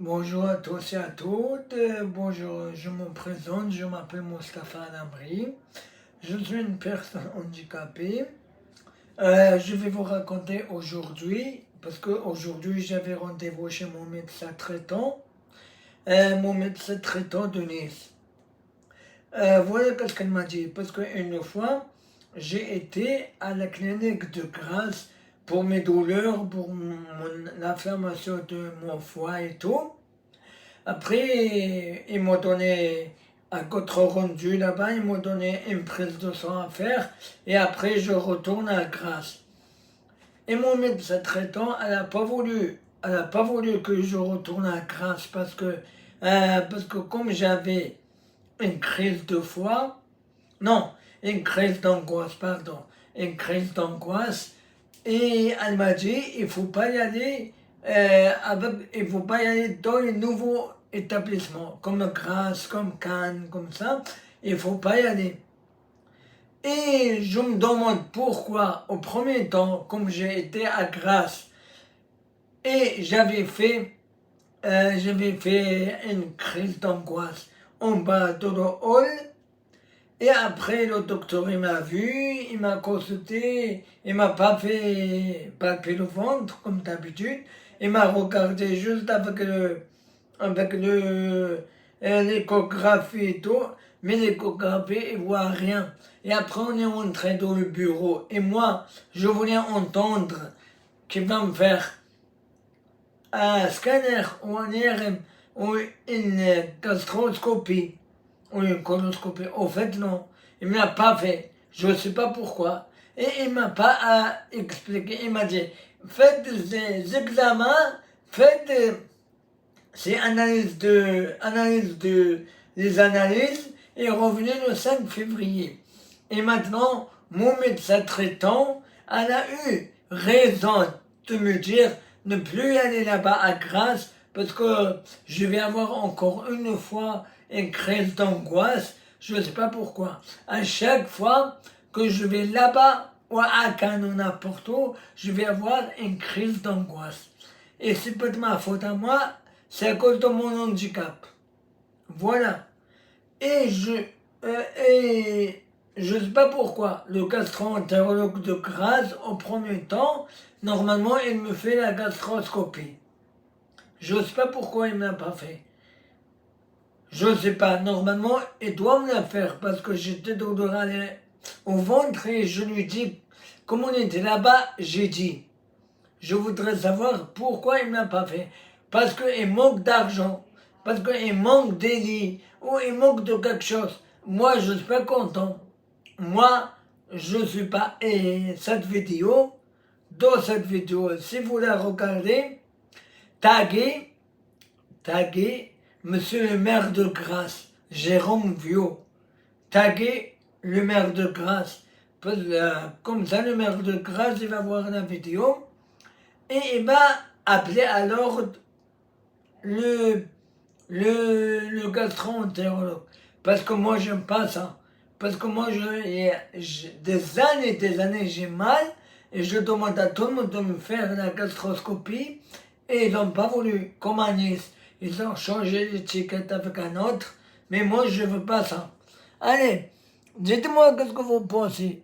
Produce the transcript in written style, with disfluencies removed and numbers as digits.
Bonjour à tous et à toutes. Bonjour, je me présente, je m'appelle Moustapha Alambri. Je suis une personne handicapée. Je vais vous raconter aujourd'hui, parce qu'aujourd'hui j'avais rendez-vous chez mon médecin traitant, mon médecin traitant de Nice. Voilà ce qu'elle m'a dit, parce qu'une fois, j'ai été à la clinique de Grasse pour mes douleurs, pour l'inflammation de mon foie et tout. Après, ils m'ont donné un compte rendu là-bas, ils m'ont donné une prise de sang à faire, et après je retourne à Grasse. Et mon médecin traitant, elle a pas voulu que je retourne à Grasse parce que comme j'avais une crise de foie, non, une crise d'angoisse, pardon, une crise d'angoisse, et elle m'a dit, il faut pas y aller, il faut pas y aller dans les nouveaux établissements, comme Grasse, comme Cannes, comme ça, il faut pas y aller. Et je me demande pourquoi, au premier temps, comme j'ai été à Grasse, et j'avais fait une crise d'angoisse en bas de le hall. Et après, le docteur, il m'a vu, il m'a consulté, il m'a pas fait palper le ventre, comme d'habitude. Il m'a regardé juste avec l'échographie et tout. Mais l'échographie, il voit rien. Et après, on est entré dans le bureau. Et moi, je voulais entendre qu'il va me faire un scanner ou un IRM ou une gastroscopie. Oui, une coloscopie. Au fait, non. Il ne m'a pas fait. Je ne sais pas pourquoi. Et il ne m'a pas expliqué. Il m'a dit, faites des examens, faites ces les analyses et revenez le 5 février. Et maintenant, mon médecin traitant, elle a eu raison de me dire ne plus aller là-bas à Grasse parce que je vais avoir encore une fois une crise d'angoisse. Je ne sais pas pourquoi. À chaque fois que je vais là-bas ou à Cannes ou n'importe où, je vais avoir une crise d'angoisse. Et c'est pas de ma faute à moi, c'est à cause de mon handicap. Voilà. Et et je sais pas pourquoi, le gastro-entérologue de Grasse, au premier temps, normalement, il me fait la gastroscopie. Je sais pas pourquoi il ne m'a pas fait. Je sais pas, normalement, il doit me la faire parce que j'étais douloureux au ventre et je lui dis, comme on était là-bas, j'ai dit, je voudrais savoir pourquoi il ne m'a pas fait. Parce qu'il manque d'argent, parce qu'il manque des lits, ou il manque de quelque chose. Moi, je ne suis pas content. Moi, je ne suis pas. Et dans cette vidéo, si vous la regardez, taguez, taguez Monsieur le maire de Grasse, Jérôme Viau. Taguez le maire de Grasse. Comme ça, le maire de Grasse, il va voir la vidéo. Et il va appeler alors le, le gastro-entérologue. Parce que moi, j'aime pas ça. Parce que moi, des années, j'ai mal. Et je demande à tout le monde de me faire la gastroscopie. Et ils n'ont pas voulu, comme à Nice. Ils ont changé l'étiquette avec un autre. Mais moi, je veux pas ça. Allez, dites-moi qu'est-ce que vous pensez.